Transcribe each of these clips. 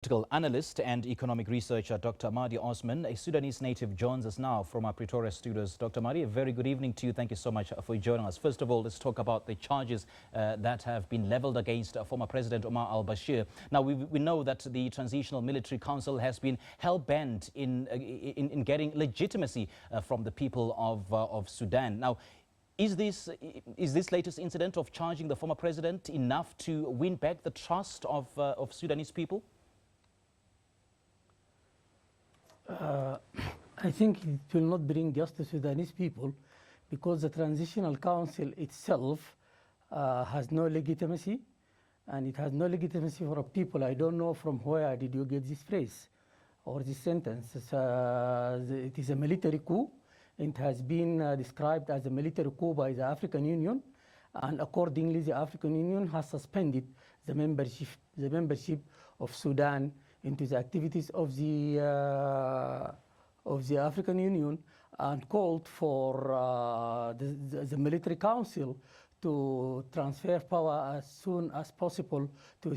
Political analyst and economic researcher Dr. MAHDI Osman, a Sudanese native, joins us now from our Pretoria studios. Dr. MAHDI, a very good evening to you. Thank you so much for joining us. First of all, let's talk about the charges that have been leveled against former President Omar al-Bashir. Now, we know that the Transitional Military Council has been hell-bent in getting legitimacy from the people of Sudan. Now, is this latest incident of charging the former president enough to win back the trust of Sudanese people? I think it will not bring justice to Sudanese people because the Transitional Council itself has no legitimacy, and it has no legitimacy for people. I don't know from where did you get this phrase or this sentence. It is a military coup. It has been described as a military coup by the African Union, and accordingly the African Union has suspended the membership of Sudan into the activities of the African Union, and called for the military council to transfer power as soon as possible to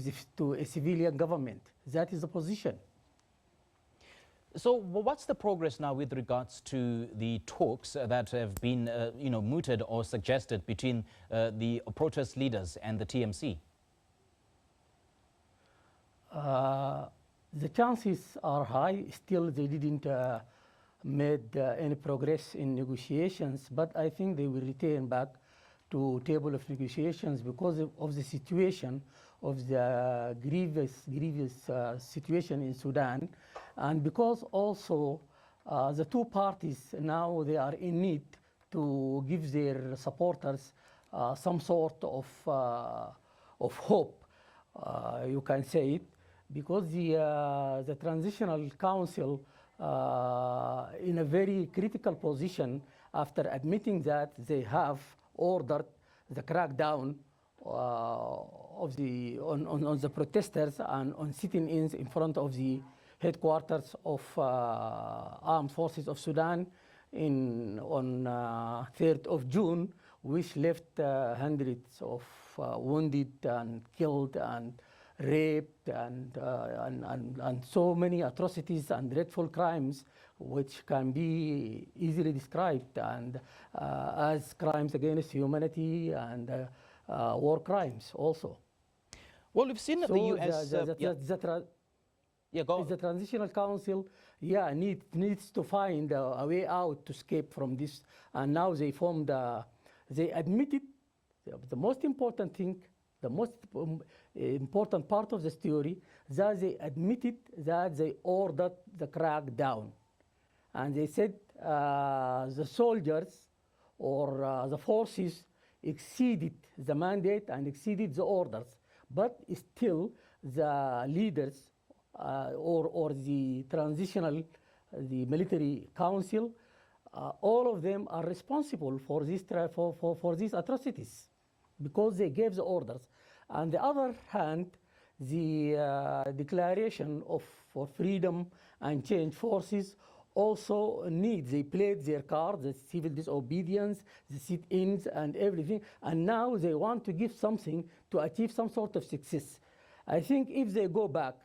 a civilian government. That is the position. So what's the progress now with regards to the talks that have been mooted or suggested between the protest leaders and the TMC? The chances are high. Still, they didn't made any progress in negotiations, but I think they will return back to table of negotiations because of the situation of the grievous situation in Sudan, and because also the two parties now they are in need to give their supporters some sort of hope, you can say it, because the Transitional Council in a very critical position after admitting that they have ordered the crackdown on the protesters and on sit-ins in front of the headquarters of Armed Forces of Sudan on 3rd of June, which left hundreds of wounded and killed and raped and so many atrocities and dreadful crimes which can be easily described and as crimes against humanity and war crimes also. Well, we've seen that the U.S. The Transitional Council needs to find a way out to escape from this, and now they formed, they admitted the most important thing, the most important part of the story, that they admitted that they ordered the crackdown. And they said the soldiers or the forces exceeded the mandate and exceeded the orders, but still the leaders or the military council, all of them are responsible for these atrocities because they gave the orders. On the other hand, the declaration for freedom and change forces also they played their card, the civil disobedience, the sit-ins and everything, and now they want to give something to achieve some sort of success. I think if they go back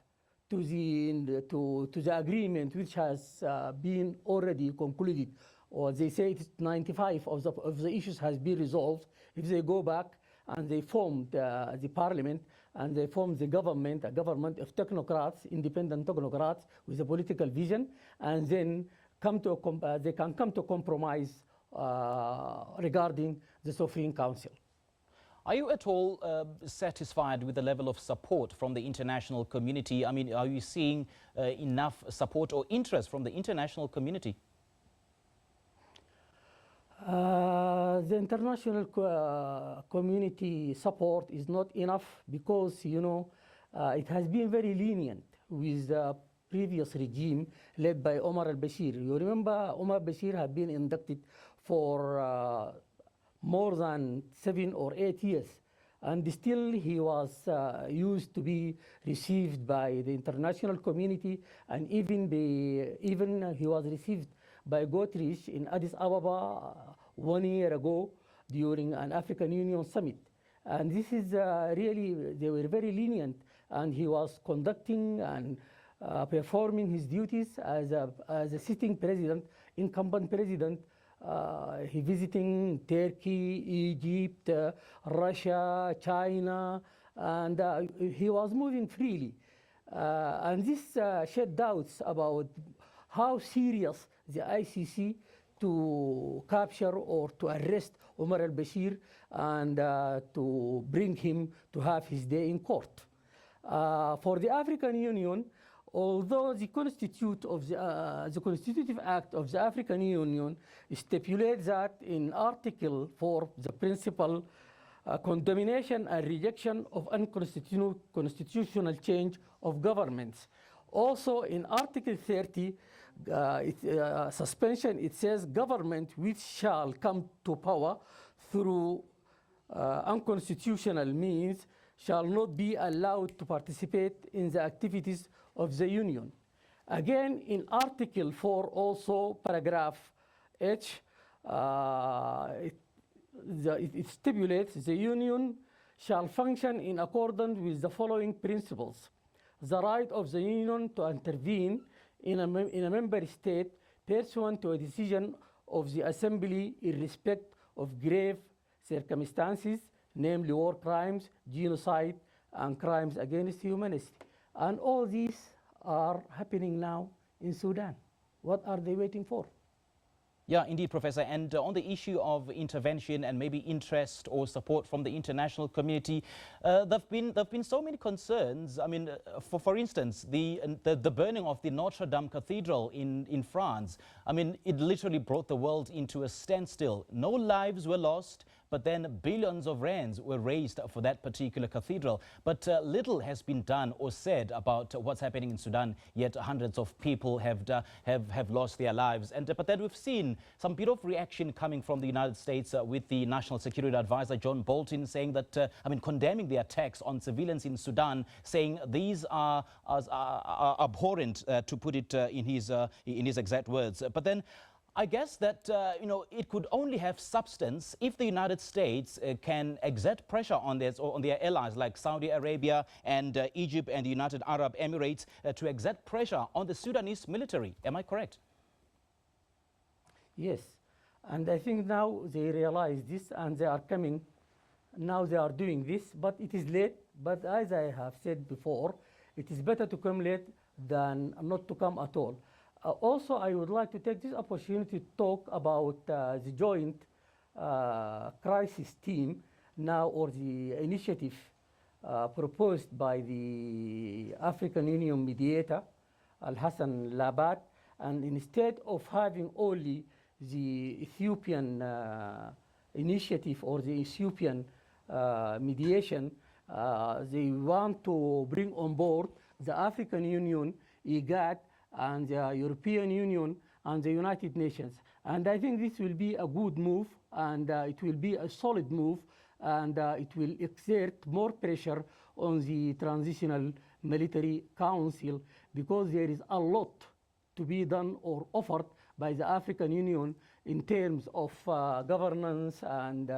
to the agreement which has been already concluded, or they say it's 95 of the issues has been resolved, if they go back and they formed the parliament and they formed the government, a government of technocrats, independent technocrats with a political vision, and then they can come to compromise regarding the Sovereign Council. Are you at all satisfied with the level of support from the international community? I mean, are you seeing enough support or interest from the international community? The international community support is not enough because, it has been very lenient with the previous regime led by Omar al-Bashir. You remember Omar al-Bashir had been inducted for more than 7 or 8 years, and still he was used to be received by the international community, and even he was received by Guterres in Addis Ababa 1 year ago during an African Union summit. And this is really, they were very lenient and he was conducting and performing his duties as a sitting president, incumbent president. He visiting Turkey, Egypt, Russia, China, and he was moving freely. And this shed doubts about how serious the ICC to capture or to arrest Omar al-Bashir and to bring him to have his day in court. For the African Union, although the Constitutive Act of the African Union stipulates that in Article 4, the principle condemnation and rejection of unconstitutional change of governments. Also in Article 30, suspension, it says government which shall come to power through unconstitutional means shall not be allowed to participate in the activities of the Union. Again, in Article 4, also paragraph H, it stipulates the Union shall function in accordance with the following principles: the right of the Union to intervene in a member state pursuant to a decision of the Assembly in respect of grave circumstances, namely war crimes, genocide, and crimes against humanity. And all these are happening now in Sudan. What are they waiting for? Yeah, indeed, Professor. And on the issue of intervention and maybe interest or support from the international community, there've been so many concerns. I mean, for instance, the burning of the Notre Dame Cathedral in France. I mean, it literally brought the world into a standstill. No lives were lost, but then billions of rands were raised for that particular cathedral. But little has been done or said about what's happening in Sudan, yet hundreds of people have lost their lives. But then we've seen some bit of reaction coming from the United States with the National Security Advisor, John Bolton, saying that, condemning the attacks on civilians in Sudan, saying these are abhorrent, to put it in his exact words. But then I guess that, it could only have substance if the United States can exert pressure on their allies like Saudi Arabia and Egypt and the United Arab Emirates to exert pressure on the Sudanese military. Am I correct? Yes. And I think now they realize this and they are coming. Now they are doing this, but it is late. But as I have said before, it is better to come late than not to come at all. Also, I would like to take this opportunity to talk about the joint crisis team now, or the initiative proposed by the African Union mediator, Al-Hassan Labat. And instead of having only the Ethiopian initiative or the Ethiopian mediation, they want to bring on board the African Union, IGAD, and the European Union and the United Nations. And I think this will be a good move, and it will be a solid move, and it will exert more pressure on the Transitional Military Council, because there is a lot to be done or offered by the African Union in terms of governance and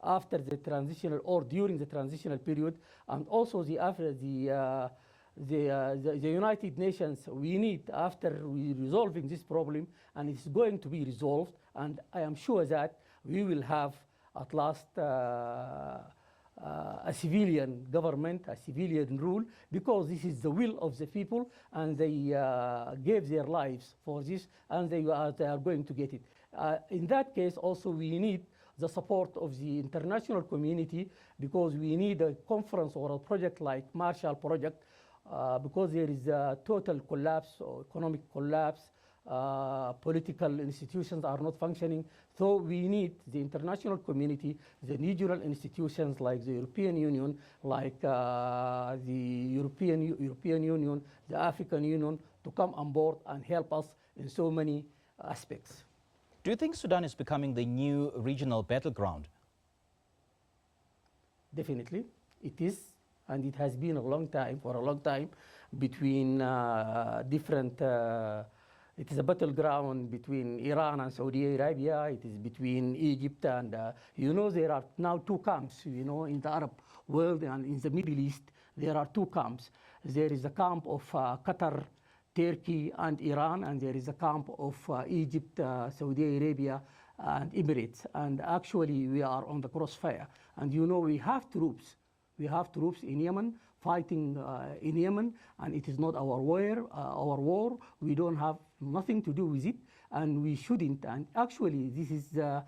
after the transitional or during the transitional period, and also the United Nations. We need, after we resolving this problem, and it's going to be resolved, and I am sure that we will have at last a civilian government, a civilian rule, because this is the will of the people, and they gave their lives for this, and they are going to get it. In that case, also we need the support of the international community, because we need a conference or a project like Marshall Project, because there is a total collapse or economic collapse. Political institutions are not functioning. So we need the international community, the regional institutions like the European Union, like the European Union, the African Union, to come on board and help us in so many aspects. Do you think Sudan is becoming the new regional battleground? Definitely, it is. And it has been for a long time, between different, it is a battleground between Iran and Saudi Arabia, it is between Egypt and, there are now two camps, in the Arab world and in the Middle East. there are two camps. There is the camp of Qatar, Turkey, and Iran, and there is a camp of Egypt, Saudi Arabia, and Emirates. And actually, we are on the crossfire. And you know, we have troops. We have troops in Yemen fighting in Yemen, and it is not our war. We don't have nothing to do with it, and we shouldn't. And actually, this is a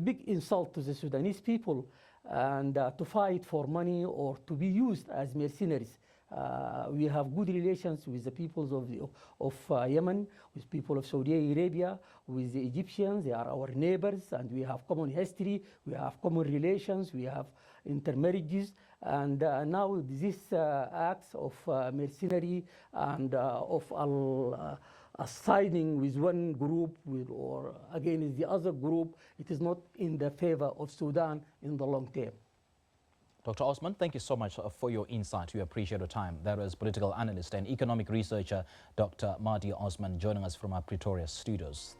big insult to the Sudanese people, and to fight for money or to be used as mercenaries. We have good relations with the peoples of Yemen, with people of Saudi Arabia, with the Egyptians. They are our neighbors, and we have common history, we have common relations, we have intermarriages. And now these acts of mercenary and of siding with one group or against the other group, it is not in the favor of Sudan in the long term. Dr. Osman, thank you so much for your insight. We appreciate your time. That was political analyst and economic researcher Dr. MAHDI Osman joining us from our Pretoria studios.